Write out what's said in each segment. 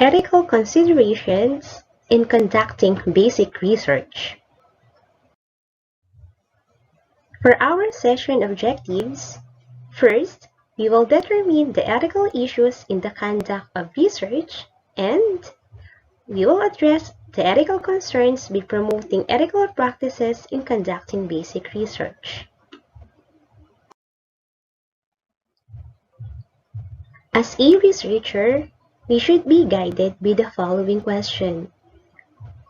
Ethical considerations in conducting basic research. For our session objectives, first, we will determine the ethical issues in the conduct of research, and we will address the ethical concerns by promoting ethical practices in conducting basic research. As a researcher, we should be guided by the following question.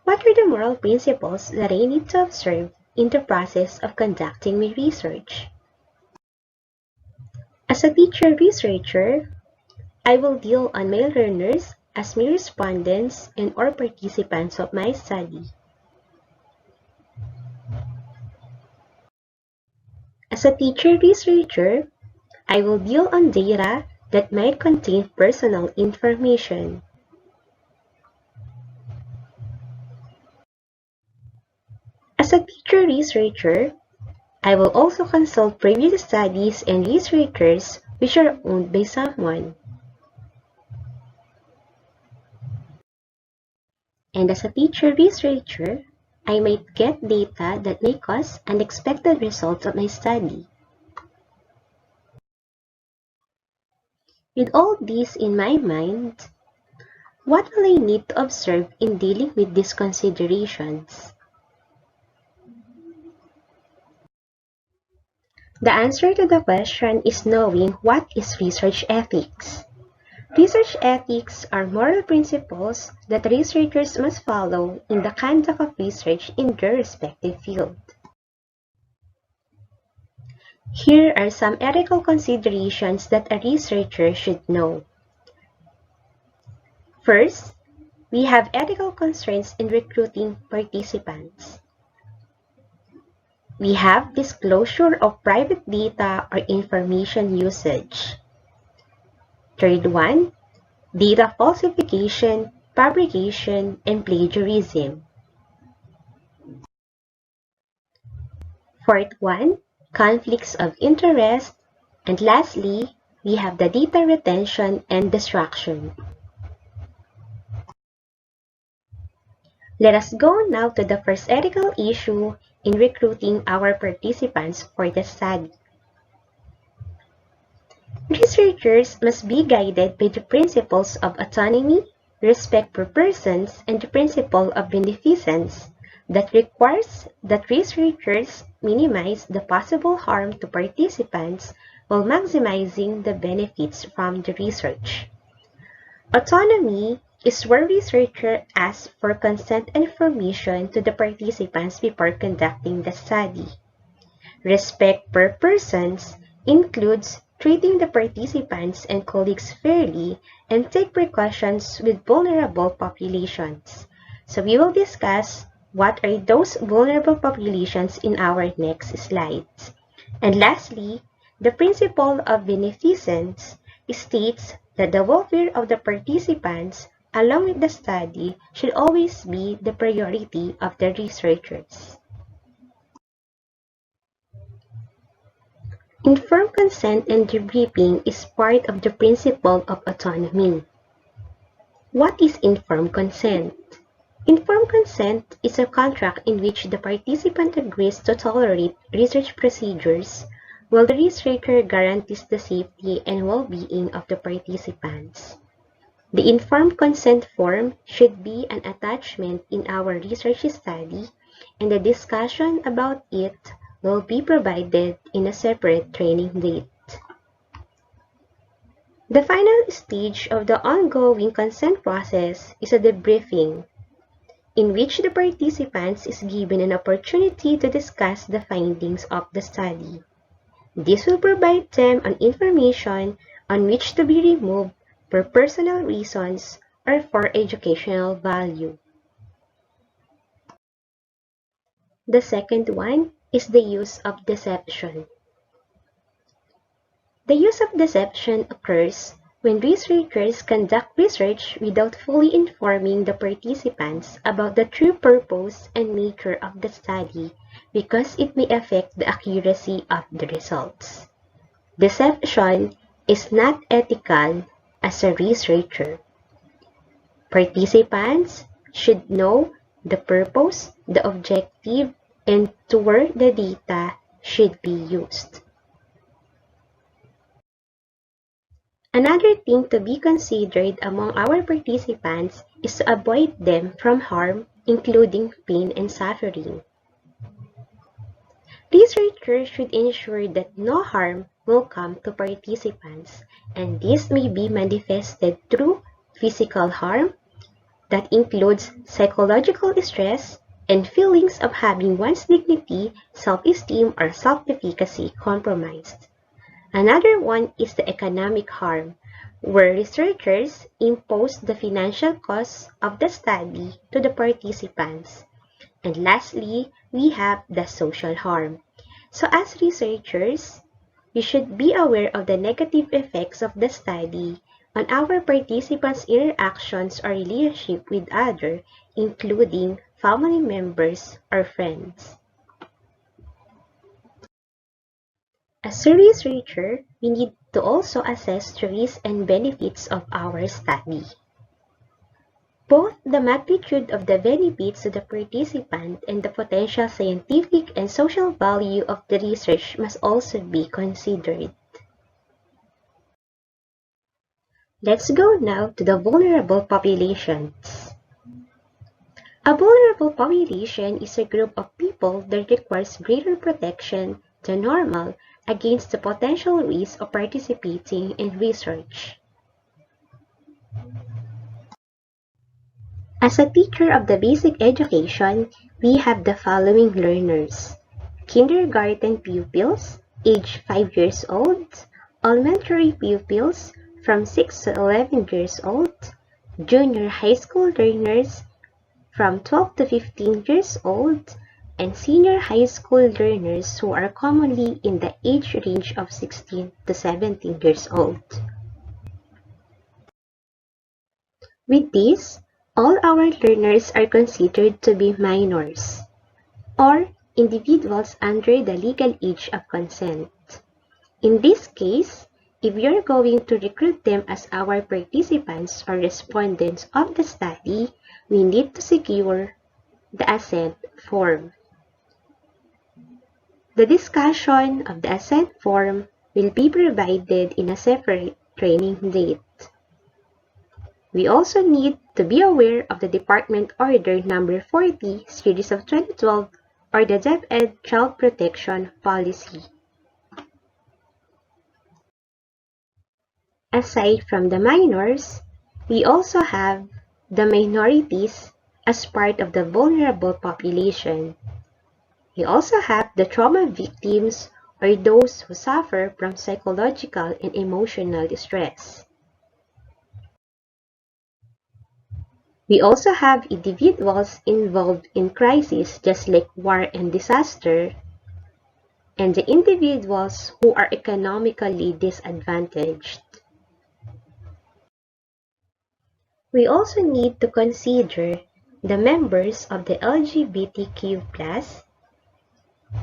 What are the moral principles that I need to observe in the process of conducting my research? As a teacher researcher, I will deal on my learners as my respondents and or participants of my study. As a teacher researcher, I will deal on data that might contain personal information. As a teacher researcher, I will also consult previous studies and researchers which are owned by someone. And as a teacher researcher, I might get data that may cause unexpected results of my study. With all this in my mind, what will I need to observe in dealing with these considerations? The answer to the question is knowing what is research ethics. Research ethics are moral principles that researchers must follow in the conduct of research in their respective field. Here are some ethical considerations that a researcher should know. First, we have ethical concerns in recruiting participants. We have disclosure of private data or information usage. Third one, data falsification, fabrication, and plagiarism. Fourth one, conflicts of interest. And lastly, we have the data retention and destruction. Let us go now to the first ethical issue in recruiting our participants for the study. Researchers must be guided by the principles of autonomy, respect for persons, and the principle of beneficence that requires that researchers minimize the possible harm to participants while maximizing the benefits from the research. Autonomy is where researchers ask for consent and permission to the participants before conducting the study. Respect for persons includes treating the participants and colleagues fairly and take precautions with vulnerable populations. So we will discuss what are those vulnerable populations in our next slides. And lastly, the principle of beneficence states that the welfare of the participants along with the study should always be the priority of the researchers. Informed consent and debriefing is part of the principle of autonomy. What is informed consent? Informed consent is a contract in which the participant agrees to tolerate research procedures while the researcher guarantees the safety and well-being of the participants. The informed consent form should be an attachment in our research study, and the discussion about it will be provided in a separate training date. The final stage of the ongoing consent process is a debriefing, in which the participants is given an opportunity to discuss the findings of the study. This will provide them an information on which to be removed for personal reasons or for educational value. The second one is the use of deception. The use of deception occurs when researchers conduct research without fully informing the participants about the true purpose and nature of the study because it may affect the accuracy of the results. Deception is not ethical as a researcher. Participants should know the purpose, the objective, and to where the data should be used. Another thing to be considered among our participants is to avoid them from harm, including pain and suffering. Researchers should ensure that no harm will come to participants, and this may be manifested through physical harm, that includes psychological stress and feelings of having one's dignity, self-esteem, or self-efficacy compromised. Another one is the economic harm, where researchers impose the financial costs of the study to the participants. And lastly, we have the social harm. So as researchers, we should be aware of the negative effects of the study on our participants' interactions or relationship with others, including family members or friends. As a researcher, we need to also assess the risks and benefits of our study. Both the magnitude of the benefits to the participant and the potential scientific and social value of the research must also be considered. Let's go now to the vulnerable populations. A vulnerable population is a group of people that requires greater protection than normal against the potential risk of participating in research. As a teacher of the basic education, we have the following learners: kindergarten pupils, age 5 years old, elementary pupils from 6 to 11 years old, junior high school learners from 12 to 15 years old, and senior high school learners who are commonly in the age range of 16 to 17 years old. With this, all our learners are considered to be minors, or individuals under the legal age of consent. In this case, if we are going to recruit them as our participants or respondents of the study, we need to secure the assent form. The discussion of the assent form will be provided in a separate training date. We also need to be aware of the Department Order No. 40, Series of 2012, or the DepEd Child Protection Policy. Aside from the minors, we also have the minorities as part of the vulnerable population. We also have the trauma victims, or those who suffer from psychological and emotional distress. We also have individuals involved in crises just like war and disaster, and the individuals who are economically disadvantaged. We also need to consider the members of the LGBTQ+,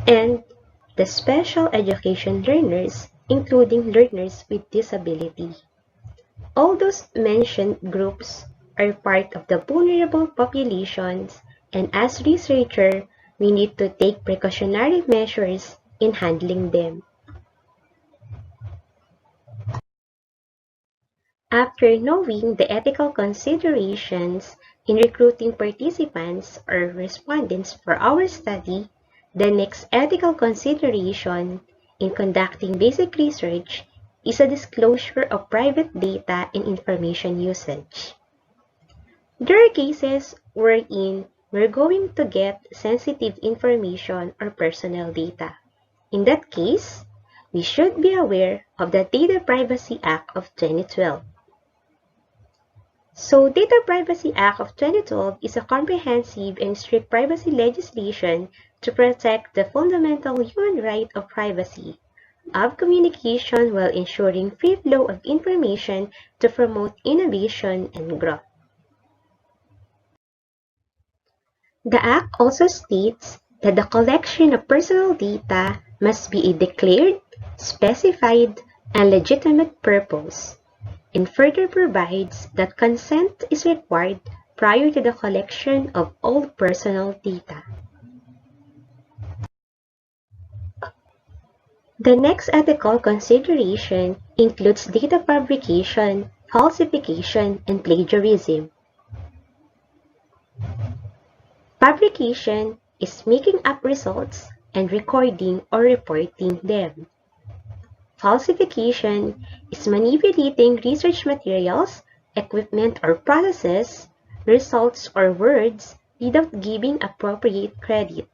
and the special education learners, including learners with disability. All those mentioned groups are part of the vulnerable populations, and as researchers, we need to take precautionary measures in handling them. After knowing the ethical considerations in recruiting participants or respondents for our study, the next ethical consideration in conducting basic research is a disclosure of private data and information usage. There are cases wherein we're going to get sensitive information or personal data. In that case, we should be aware of the Data Privacy Act of 2012. So, Data Privacy Act of 2012 is a comprehensive and strict privacy legislation to protect the fundamental human right of privacy, of communication while ensuring free flow of information to promote innovation and growth. The Act also states that the collection of personal data must be a declared, specified, and legitimate purpose. and further provides that consent is required prior to the collection of all personal data. The next ethical consideration includes data fabrication, falsification, and plagiarism. Fabrication is making up results and recording or reporting them. Falsification is manipulating research materials, equipment or processes, results or words without giving appropriate credit.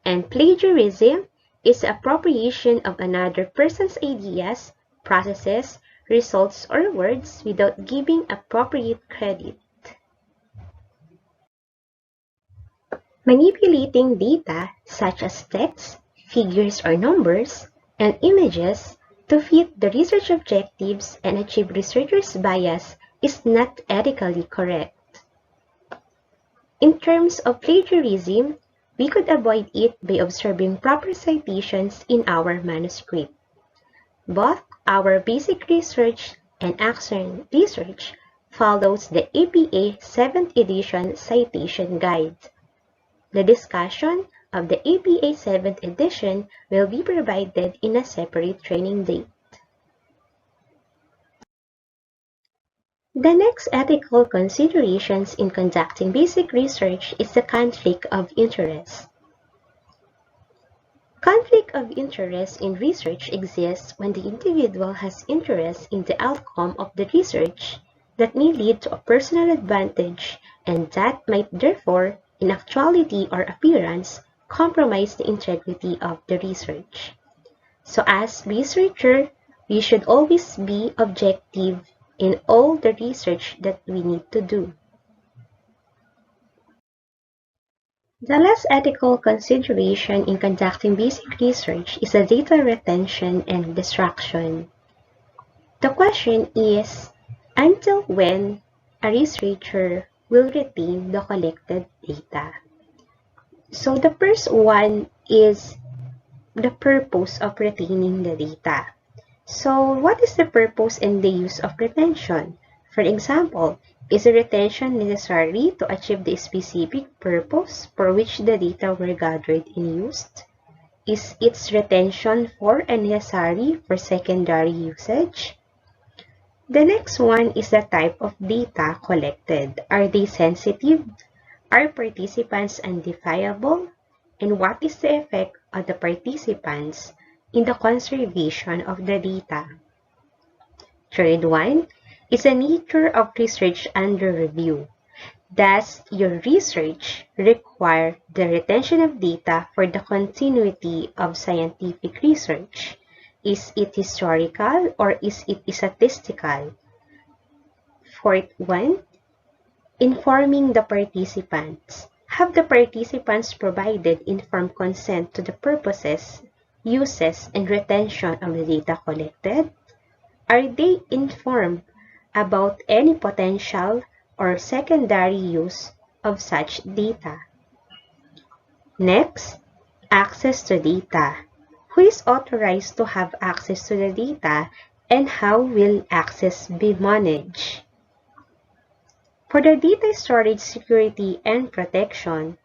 And plagiarism is appropriation of another person's ideas, processes, results, or words without giving appropriate credit. Manipulating data such as text, figures or numbers, and images to fit the research objectives and achieve researchers' bias is not ethically correct. In terms of plagiarism, we could avoid it by observing proper citations in our manuscript. Both our basic research and action research follows the APA 7th edition citation guide. The discussion of the APA 7th edition will be provided in a separate training date. The next ethical considerations in conducting basic research is the conflict of interest. Conflict of interest in research exists when the individual has interest in the outcome of the research that may lead to a personal advantage and that might therefore, in actuality or appearance, compromise the integrity of the research. So as researcher, we should always be objective in all the research that we need to do. The last ethical consideration in conducting basic research is the data retention and destruction. The question is, until when a researcher will retain the collected data? So the first one is the purpose of retaining the data. So what is the purpose and the use of retention? For example, is the retention necessary to achieve the specific purpose for which the data were gathered and used? Is its retention for and necessary for secondary usage? The next one is the type of data collected. Are they sensitive? Are participants identifiable? And what is the effect of the participants in the conservation of the data? Third one is the nature of research under review. Does your research require the retention of data for the continuity of scientific research? Is it historical or is it statistical? Fourth one, informing the participants. Have the participants provided informed consent to the purposes, uses, and retention of the data collected? Are they informed about any potential or secondary use of such data? Next, access to data. Who is authorized to have access to the data and how will access be managed? For the data storage security and protection,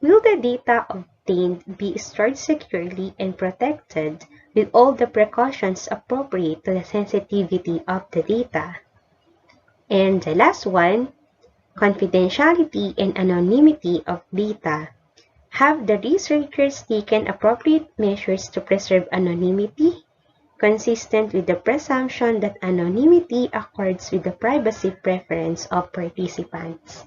will the data obtained be stored securely and protected with all the precautions appropriate to the sensitivity of the data? And the last one, confidentiality and anonymity of data. Have the researchers taken appropriate measures to preserve anonymity, consistent with the presumption that anonymity accords with the privacy preference of participants?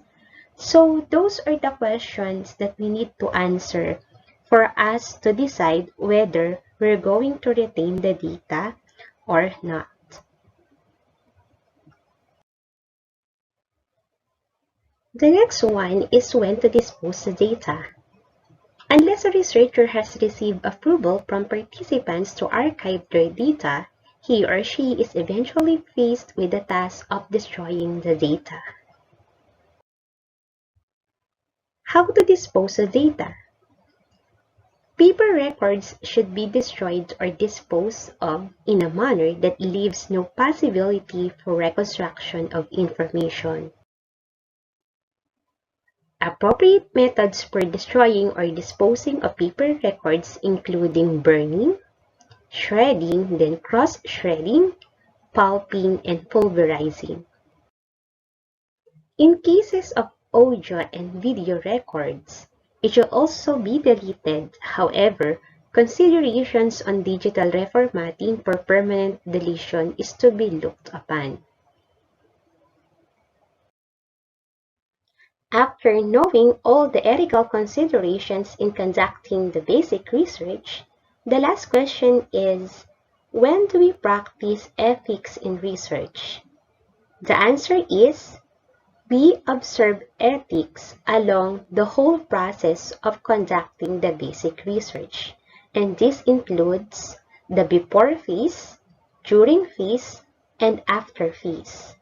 So those are the questions that we need to answer for us to decide whether we're going to retain the data or not. The next one is when to dispose the data. Unless a researcher has received approval from participants to archive their data, he or she is eventually faced with the task of destroying the data. How to dispose of data? Paper records should be destroyed or disposed of in a manner that leaves no possibility for reconstruction of information. Appropriate methods for destroying or disposing of paper records including burning, shredding, then cross-shredding, pulping, and pulverizing. In cases of audio and video records, it should also be deleted. However, considerations on digital reformatting for permanent deletion is to be looked upon. After knowing all the ethical considerations in conducting the basic research, the last question is, when do we practice ethics in research? The answer is, we observe ethics along the whole process of conducting the basic research, and this includes the before phase, during phase, and after phase.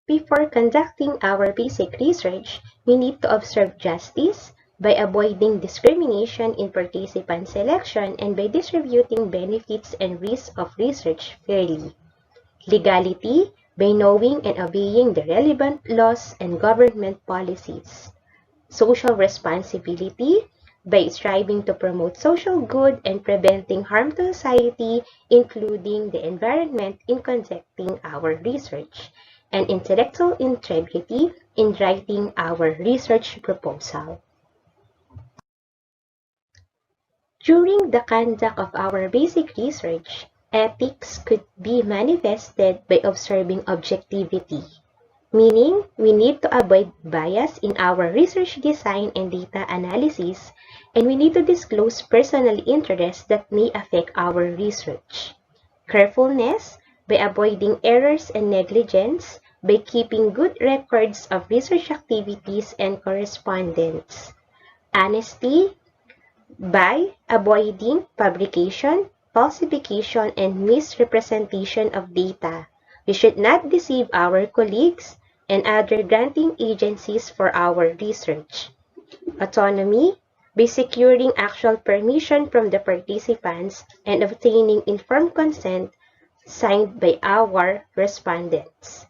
Before conducting our basic research, we need to observe justice by avoiding discrimination in participant selection and by distributing benefits and risks of research fairly. Legality by knowing and obeying the relevant laws and government policies. Social responsibility by striving to promote social good and preventing harm to society, including the environment in conducting our research. And intellectual integrity in writing our research proposal. During the conduct of our basic research, ethics could be manifested by observing objectivity, meaning we need to avoid bias in our research design and data analysis, and we need to disclose personal interests that may affect our research. Carefulness by avoiding errors and negligence, by keeping good records of research activities and correspondence. Honesty by avoiding fabrication, falsification, and misrepresentation of data. We should not deceive our colleagues and other granting agencies for our research. Autonomy by securing actual permission from the participants and obtaining informed consent signed by our respondents.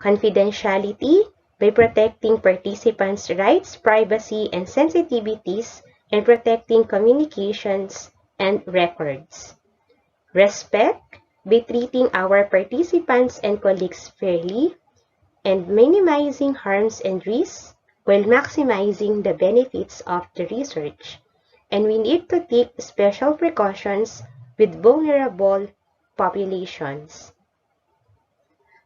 Confidentiality by protecting participants' rights, privacy, and sensitivities, and protecting communications and records. Respect by treating our participants and colleagues fairly, and minimizing harms and risks while maximizing the benefits of the research. And we need to take special precautions with vulnerable populations.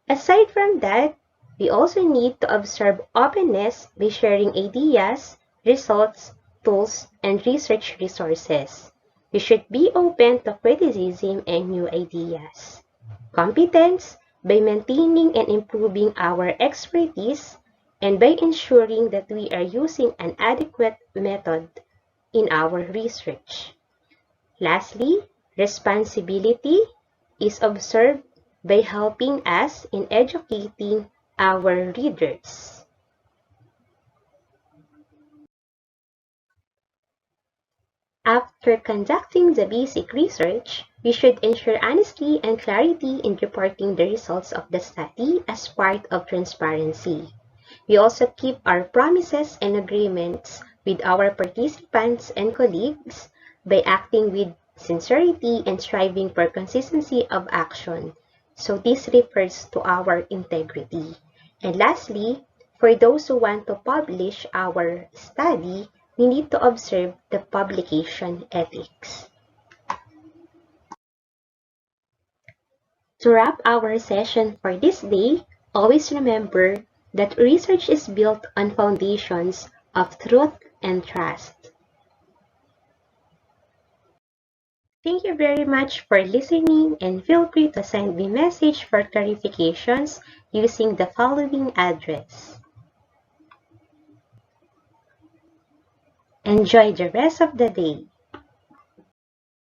Aside from that, we also need to observe openness by sharing ideas, results, tools, and research resources. We should be open to criticism and new ideas. Competence by maintaining and improving our expertise and by ensuring that we are using an adequate method in our research. Lastly, responsibility is observed by helping us in educating our readers. After conducting the basic research, we should ensure honesty and clarity in reporting the results of the study as part of transparency. We also keep our promises and agreements with our participants and colleagues by acting with sincerity and striving for consistency of action. So this refers to our integrity. And lastly, for those who want to publish our study, we need to observe the publication ethics. To wrap our session for this day, always remember that research is built on foundations of truth and trust. Thank you very much for listening and feel free to send me message for clarifications using the following address. Enjoy the rest of the day.